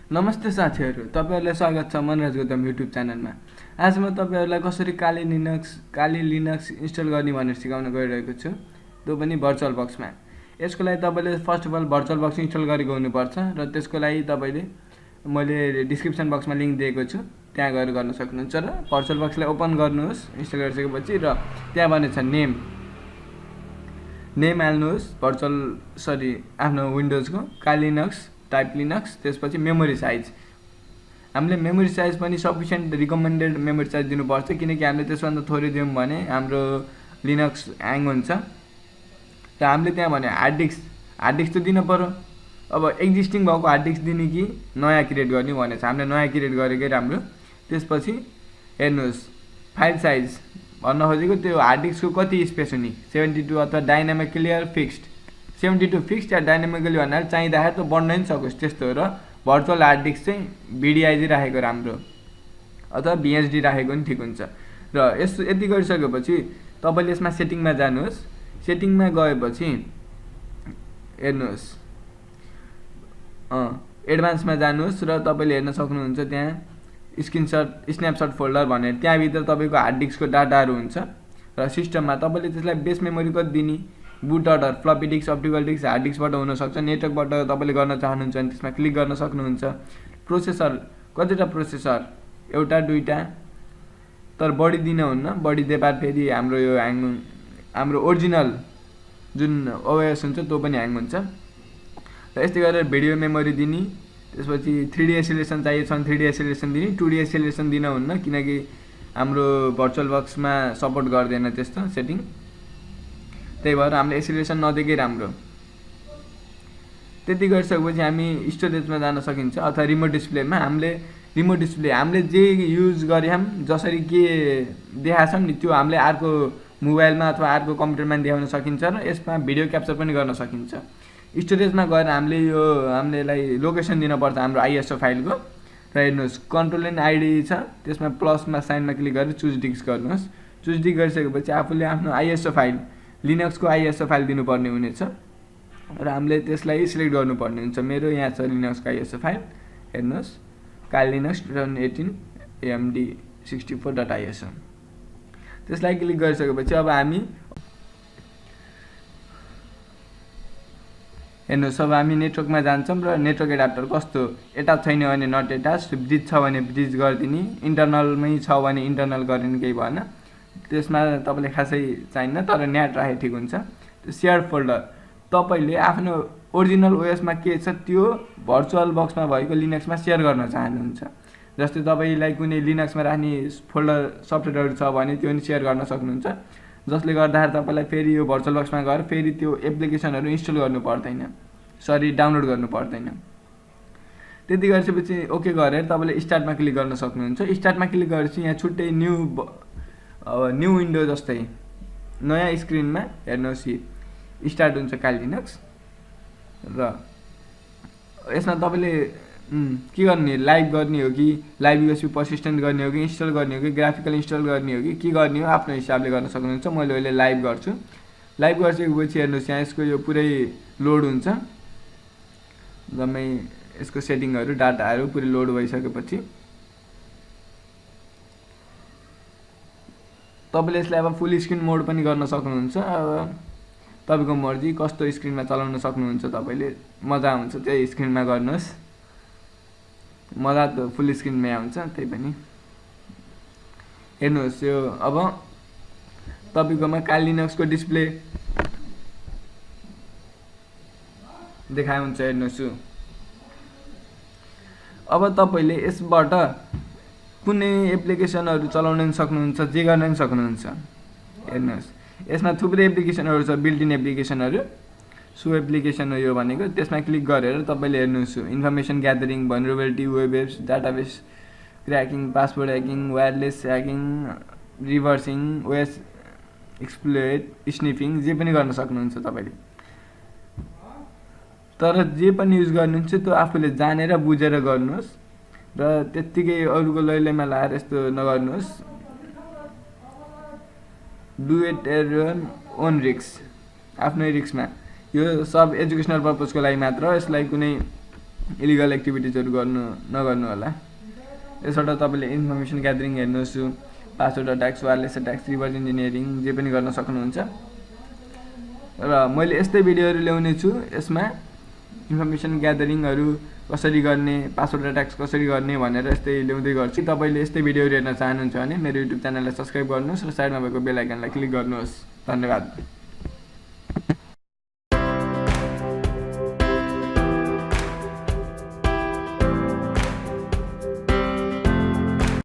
नमस्ते साथीहरू, तपाईहरुलाई स्वागत छ मनराज गौतम युट्युब च्यानलमा। आज म तपाईहरुलाई कसरी काली लिनक्स इन्स्टल गर्ने भनेर सिकाउन गइरहेको छु, त्यो पनि भर्चुअल बक्समा। यसको लागि तपाईले first of all virtual box install गरेको हुनुपर्छ र त्यसको लागि तपाईले मैले डिस्क्रिप्सन बक्समा लिंक दिएको छु, त्यहाँ गएर गर्न सक्नुहुन्छ र भर्चुअल बक्सलाई ओपन गर्नुहोस् इन्स्टल गरिसकेपछि र त्यहाँ भनेछ नेम हाल्नुहोस् आफ्नो विन्डोजको काली लिनक्स टाइप लिनक्स, त्यसपछि मेमोरी साइज। हामीले मेमोरी साइज पनि सफिसिएन्ट रिकमेन्डेड मेमोरी साइज दिनुपर्छ, किनकि हामीले त्यसभन्दा थोरै दियौँ भने हाम्रो लिनक्स ह्याङ हुन्छ। र हामीले त्यहाँ भने हार्ड डिस्क त दिन पर्यो। अब एक्जिस्टिङ भएको हार्ड डिस्क दिने कि नयाँ क्रिएट गर्ने भनेछ। हामीले नयाँ क्रिएट गरेकै राम्रो। त्यसपछि हेर्नुहोस् फाइल साइज भन्न खोजेको त्यो हार्ड डिस्कको कति स्पेस हुने, 72 अथवा डाइनामिकली फिक्स्ड। 72 फिक्स्ड या डाइनामिकली भन्नाले चाहिँदाखेरि त बढ्न नि सकोस् त्यस्तो। र भर्चुअल हार्ड डिस्क चाहिँ भिडिआइजी राखेको राम्रो अथवा भिएचडी राखेको पनि ठिक हुन्छ। र यस्तो यति गरिसकेपछि तपाईले यसमा सेटिङमा जानुहोस्। सेटिङमा गएपछि हेर्नुहोस् एडभान्समा जानुहोस् र तपाईले हेर्न सक्नुहुन्छ त्यहाँ स्न्यापसट फोल्डर भनेर, त्यहाँभित्र तपाईको हार्ड डिस्कको डाटाहरू हुन्छ। र सिस्टममा तपाईले त्यसलाई बेस मेमोरी कति दिने, boot order floppy disk, optical disk, hard डिस्कबाट हुनसक्छ। नेटवर्कबाट तपाईले गर्न चाहनुहुन्छ भने त्यसमा क्लिक गर्न सक्नुहुन्छ। प्रोसेसर कतिवटा प्रोसेसर, एउटा दुईटा, तर बढी दिन हुन्न। बढी दिएपछि फेरि हाम्रो ओरिजिनल जुन ओएस हुन्छ त्यो पनि ह्याङ हुन्छ। र यस्तै गरेर भिडियो मेमोरी दिने, त्यसपछि 3D एसिलेसन चाहिएको छ भने 3D एसिलेसन दिने। 2D एसिलेसन दिन हुन्न, किनकि हाम्रो भर्चुअल बक्समा सपोर्ट गर्दैन त्यस्तो सेटिङ। त्यही भएर हामीले एसिलेसन नदिएकै राम्रो। त्यति गरिसकेपछि हामी स्टोरेजमा जान सकिन्छ अथवा रिमोट डिस्प्लेमा। हामीले जे युज गरेछौँ, जसरी के देखाछौँ नि त्यो हामीले अर्को मोबाइलमा अथवा अर्को कम्प्युटरमा देखाउन सकिन्छ र यसमा भिडियो क्याप्चर पनि गर्न सकिन्छ। स्टोरेजमा गएर हामीलाई लोकेसन दिनुपर्छ हाम्रो आइएसओ फाइलको। र हेर्नुहोस् कन्ट्रोल एन्ड आइडी छ, त्यसमा प्लसमा साइनमा क्लिक गरेर चुज डिस्क गर्नुहोस्। चुज डिस्क गरिसकेपछि आफूले आफ्नो आइएसओ फाइल लिनक्सको आइएसओ फाइल दिनुपर्ने हुनेछ र हामीले त्यसलाई सिलेक्ट गर्नुपर्ने हुन्छ। मेरो यहाँ छ लिनक्सको आइएसओ फाइल, हेर्नुहोस् काली लिनक्स 2018 amd64.iso। त्यसलाई क्लिक गरिसकेपछि अब हामी नेटवर्कमा जान्छौँ र नेटवर्क एडाप्टर कस्तो एटाच छैन भने नट एटाच, ब्रिज छ भने ब्रिज गरिदिने, इन्टरनलमै छ भने इन्टरनल गरिदिने, केही भएन। त्यसमा तपाईले खासै चाहिन्न, तर न्याट राखे ठिक हुन्छ। सेयर फोल्डर तपाईले आफ्नो ओरिजिनल ओएसमा के छ त्यो भर्चुअल बक्समा भएको लिनक्समा सेयर गर्न चाहनुहुन्छ। जस्तै तपाईलाई कुनै लिनक्समा राख्ने फोल्डर सफ्टवेयरहरू छ भने त्यो पनि सेयर गर्न सक्नुहुन्छ, जसले गर्दाखेरि तपाईलाई फेरि यो भर्चुअल बक्समा गएर फेरि त्यो एप्लिकेसनहरू इन्स्टल गर्नु पर्दैन, डाउनलोड गर्नु पर्दैन। त्यति गरिसकेपछि ओके गरेर तपाईले स्टार्टमा क्लिक गर्न सक्नुहुन्छ। स्टार्टमा क्लिक गरेपछि यहाँ छुट्टै न्यू विन्डो जस्तै नयाँ स्क्रिनमा हेर्नुहोस् स्टार्ट हुन्छ काली लिनक्स। र यसमा तपाईले के गर्ने, लाइभ गर्ने हो कि लाइभ यूएसबी पर्सिस्टेन्ट गर्ने हो कि इन्स्टल गर्ने हो कि ग्राफिकल इन्स्टल गर्ने हो कि के गर्ने हो आफ्नो हिसाबले गर्न सक्नुहुन्छ। मैले अहिले लाइभ गर्छु। लाइभ गरिसकेपछि हेर्नुहोस् यहाँ यसको यो पुरै लोड हुन्छ। जम्मै यसको सेटिङहरू डाटाहरू पुरै लोड भइसकेपछि तपाईले यसलाई अब फुल स्क्रिन मोड पनि गर्न सक्नुहुन्छ। अब तपाईको मर्जी कस्तो स्क्रिनमा चलाउन सक्नुहुन्छ, तपाईले मजा आउँछ त्यही स्क्रिनमा गर्नुहोस्। मजा त फुल स्क्रिनमै आउँछ, त्यही पनि हेर्नुहोस्। यो अब तपाईकोमा काली लिनक्सको डिस्प्ले देखाइ हुन्छ, हेर्नुहोस्। अब तपाईले यसबाट कुनै एप्लिकेसनहरू चलाउन पनि सक्नुहुन्छ, जे गर्न पनि सक्नुहुन्छ। हेर्नुहोस् यसमा थुप्रै एप्लिकेसनहरू छ, बिल्ट इन एप्लिकेसनहरू। सो एप्लिकेसन हो यो भनेको। त्यसमा क्लिक गरेर तपाईले हेर्नुहोस् information gathering, vulnerability, web apps, database cracking, password hacking, wireless hacking, reversing, OS exploit, sniffing, जे पनि गर्न सक्नुहुन्छ तपाईले। तर जे पनि युज गर्नुहुन्छ त्यो आफूले जानेर बुझेर गर्नुहोस् र त्यतिकै अरूको लैलैमा लाएर यस्तो नगर्नुहोस्। Do it at your own risk, आफ्नै रिस्कमा। यो सब एजुकेशनल पर्पजको लागि मात्र, यसलाई कुनै इलिगल एक्टिभिटिजहरू नगर्नु होला। यसबाट तपाईँले इन्फर्मेसन ग्यादरिङ हेर्नुहोस्, password attacks, wireless attacks, reverse engineering जे पनि गर्न सक्नुहुन्छ। र मैले यस्तै भिडियोहरू ल्याउने छु, यसमा इन्फर्मेसन ग्यादरिङहरू कसरी गर्ने, पासवर्ड अट्याक्स कसरी गर्ने भनेर यस्तै ल्याउँदै गर्छु। तपाईँले यस्तै भिडियोहरू हेर्न चाहनुहुन्छ भने मेरो युट्युब च्यानललाई सब्सक्राइब गर्नुहोस् र साइडमा भएको बेल आइकनलाई क्लिक गर्नुहोस्। धन्यवाद।